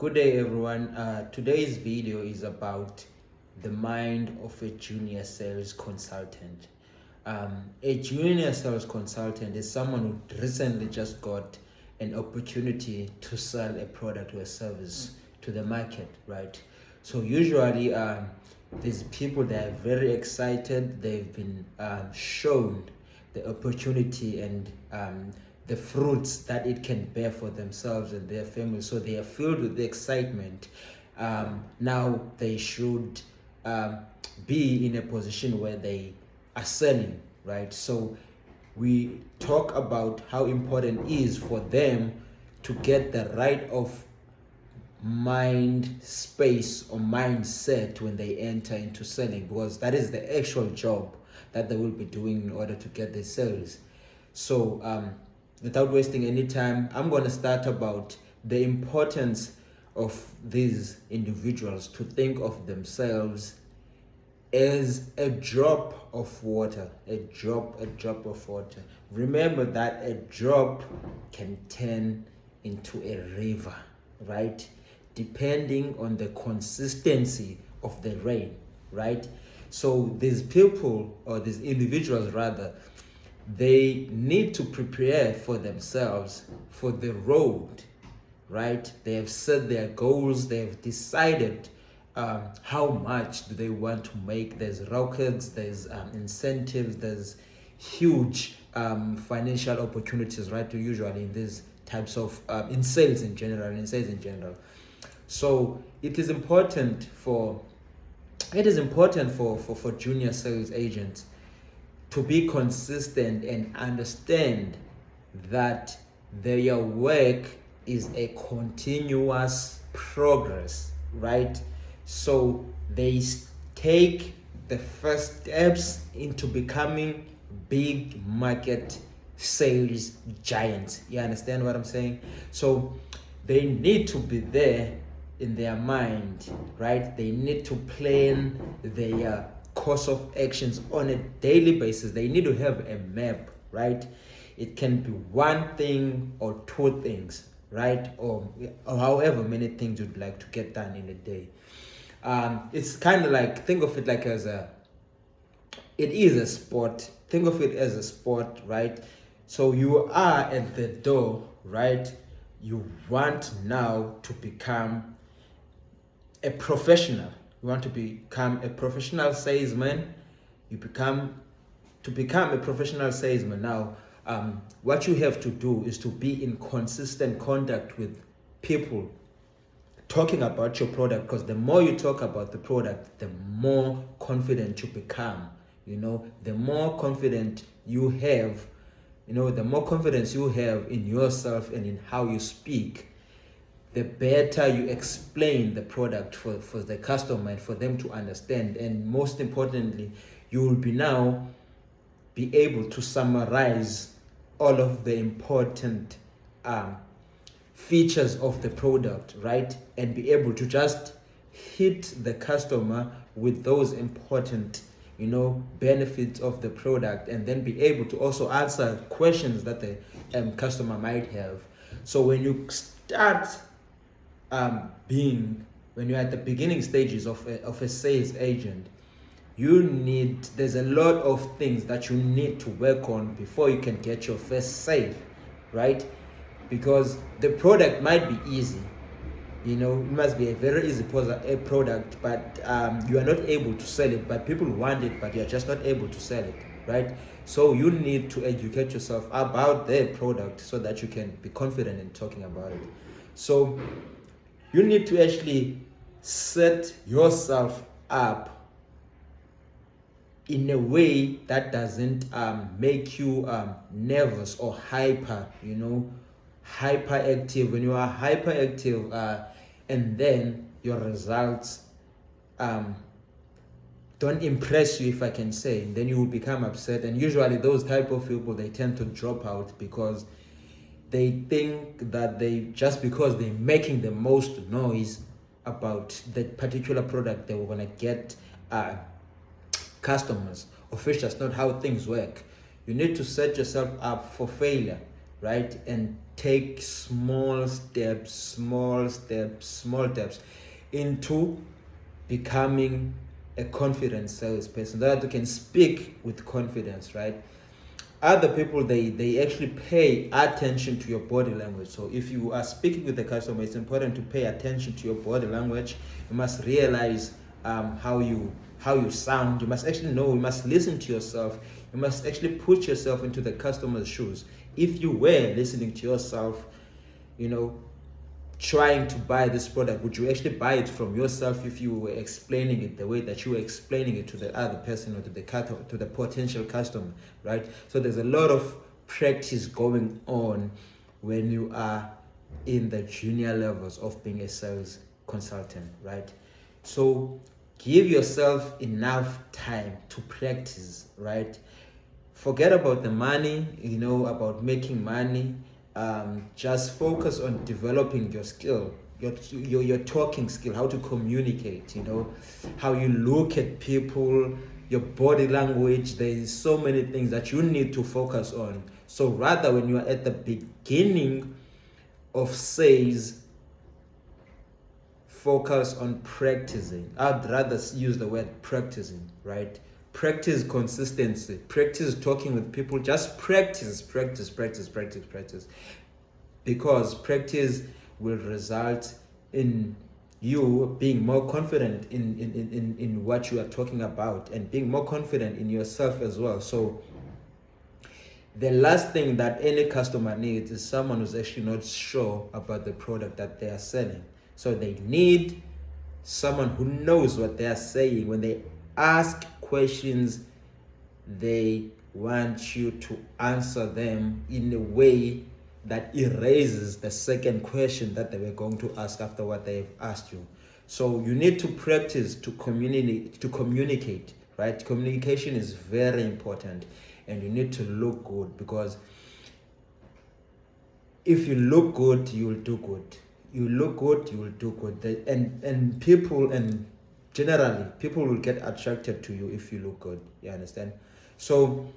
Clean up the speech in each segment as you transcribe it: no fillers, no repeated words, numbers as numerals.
Good day, everyone. Today's video is about the mind of a junior sales consultant. A junior sales consultant is someone who recently just got an opportunity to sell a product or a service to the market, right? So usually, these people, they are very excited. They've been shown the opportunity and the fruits that it can bear for themselves and their families. So they are filled with the excitement. Now they should be in a position where they are selling, right? So we talk about how important it is for them to get the right of mind space or mindset when they enter into selling, because that is the actual job that they will be doing in order to get the sales. So without wasting any time, I'm going to start about the importance of these individuals to think of themselves as a drop of water. A drop of water. Remember that a drop can turn into a river, right? Depending on the consistency of the rain, right? So these people, or these individuals rather, they need to prepare for themselves for the road, right? They have set their goals. They have decided how much do they want to make. There's rockets, there's incentives, there's huge financial opportunities, right? Usually in these types of in sales in general. So it is important for junior sales agents to be consistent and understand that their work is a continuous progress, right? So they take the first steps into becoming big market sales giants. You understand what I'm saying? So they need to be there in their mind, right? They need to plan their course of actions on a daily basis. They need to have a map, right? It can be one thing or two things, right? Or however many things you'd like to get done in a day. It's kind of like, think of it like it is a sport. Think of it as a sport, right? So you are at the door, right? You want now to become a professional. You want to become a professional salesman. To become a professional salesman now, what you have to do is to be in consistent contact with people talking about your product, because the more you talk about the product, the more confident you become. The more confident you have, the more confidence you have in yourself and in how you speak, the better you explain the product for the customer and for them to understand. And most importantly, you will be able to summarize all of the important features of the product, right? And be able to just hit the customer with those important benefits of the product, and then be able to also answer questions that the customer might have. So when you start when you're at the beginning stages of a sales agent, there's a lot of things that you need to work on before you can get your first sale, right? Because the product might be easy, it must be a very easy product, but you are not able to sell it. But people want it, but you're just not able to sell it, right? So you need to educate yourself about the product so that you can be confident in talking about it. So you need to actually set yourself up in a way that doesn't make you nervous or hyperactive. When you are hyperactive and then your results don't impress you, if I can say, then you will become upset. And usually those type of people, they tend to drop out because they think that because they're making the most noise about that particular product, they were going to get customers, of which that's not how things work. You need to set yourself up for failure. right? And take small steps into becoming a confident salesperson, that you can speak with confidence, right? Other people, they actually pay attention to your body language. So if you are speaking with the customer, it's important to pay attention to your body language. You must realize how you sound. You must actually know, you must listen to yourself. You must actually put yourself into the customer's shoes. If you were listening to yourself, trying to buy this product, would you actually buy it from yourself if you were explaining it the way that you were explaining it to the other person, or to the potential customer, right? So there's a lot of practice going on when you are in the junior levels of being a sales consultant, right? So give yourself enough time to practice, right? Forget about the money, about making money. Just focus on developing your skill, your talking skill, how to communicate, how you look at people, your body language. There's so many things that you need to focus on. So rather, when you are at the beginning of sales, focus on practicing. I'd rather use the word practicing, right? Practice consistency, practice talking with people. Just practice, because practice will result in you being more confident in what you are talking about, and being more confident in yourself as well. So the last thing that any customer needs is someone who's actually not sure about the product that they are selling. So they need someone who knows what they are saying. When they ask questions, they want you to answer them in a way that erases the second question that they were going to ask after what they've asked you. So you need to practice to communicate, right? Communication is very important, and you need to look good, because if you look good, you will do good. You look good, you will do good. And people, and generally, people will get attracted to you if you look good. You understand? So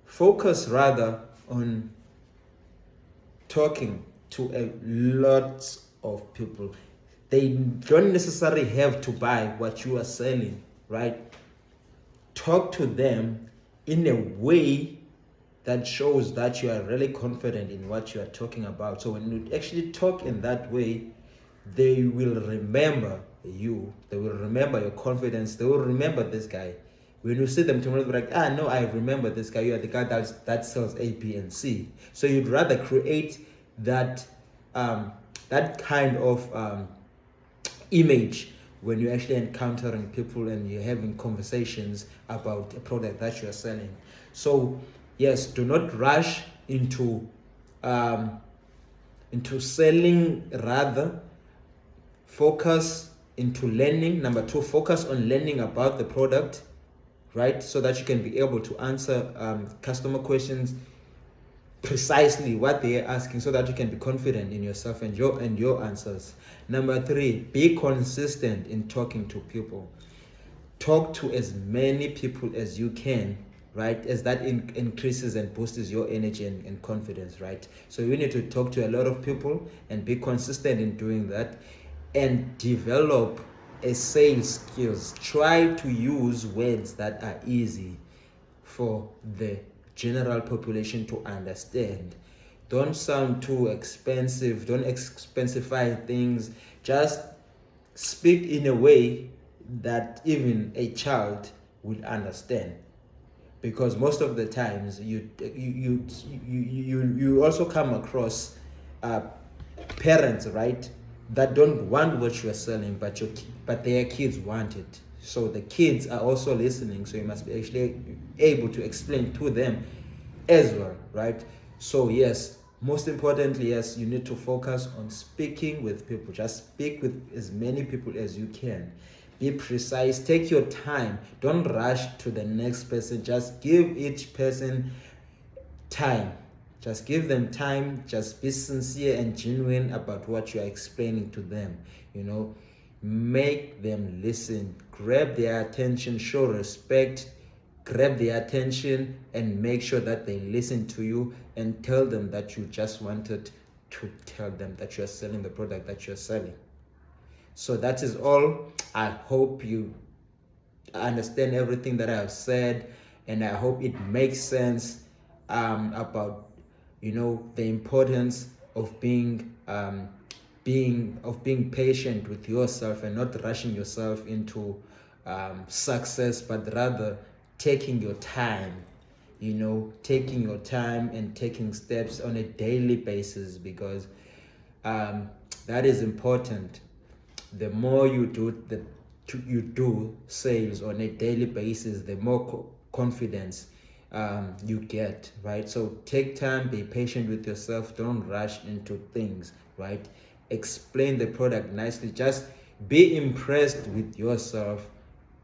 focus rather on talking to a lot of people. They don't necessarily have to buy what you are selling, right? Talk to them in a way that shows that you are really confident in what you are talking about. So when you actually talk in that way, they will remember you. They will remember your confidence. They will remember this guy. When you see them tomorrow, they're like, no, I remember this guy. You are the guy that sells A, B, and C. So you'd rather create that kind of image when you're actually encountering people and you're having conversations about a product that you're selling. So yes, do not rush into selling. Rather, focus into learning. Number 2, focus on learning about the product, right? So that you can be able to answer customer questions precisely what they are asking, so that you can be confident in yourself and your answers. Number 3, be consistent in talking to people. Talk to as many people as you can, right? As that increases and boosts your energy and confidence, right? So you need to talk to a lot of people and be consistent in doing that, and develop a sales skills. Try to use words that are easy for the general population to understand. Don't sound too expensive. Don't expensify things. Just speak in a way that even a child will understand. Because most of the times you also come across parents, right, that don't want what you are selling, but their kids want it. So the kids are also listening, so you must be actually able to explain to them as well, right? So yes, most importantly, yes, you need to focus on speaking with people. Just speak with as many people as you can. Be precise. Take your time. Don't rush to the next person. Just give each person time. Just give them time. Just be sincere and genuine about what you are explaining to them. Make them listen. Grab their attention. Show respect. grab their attention and make sure that they listen to you, and tell them that you just wanted to tell them that you're selling the product that you're selling. So that is all. I hope you understand everything that I have said, and I hope it makes sense about the importance of being patient with yourself and not rushing yourself into success, but rather taking your time, taking your time and taking steps on a daily basis, because that is important. The more you do sales on a daily basis, the more confidence you get, right? So take time, be patient with yourself, don't rush into things, right? Explain the product nicely, just be impressed with yourself,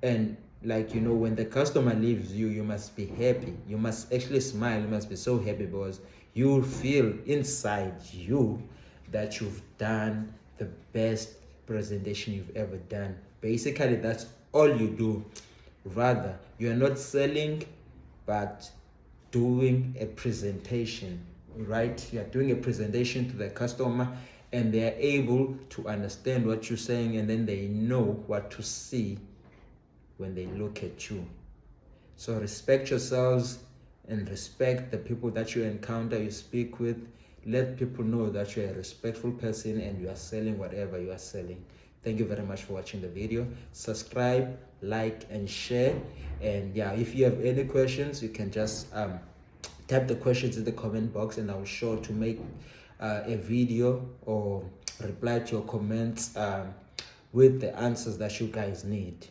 and when the customer leaves you, you must be happy, you must actually smile, you must be so happy, because you feel inside you that you've done the best presentation you've ever done. Basically, that's all you do. Rather, you're not selling, but doing a presentation, right? You're doing a presentation to the customer, and they're able to understand what you're saying, and then they know what to see when they look at you. So respect yourselves and respect the people that you encounter, you speak with. Let people know that you're a respectful person and you are selling whatever you are selling. Thank you very much for watching the video. Subscribe, like, and share. And yeah, if you have any questions, you can just type the questions in the comment box, and I'll sure to make a video or reply to your comments with the answers that you guys need.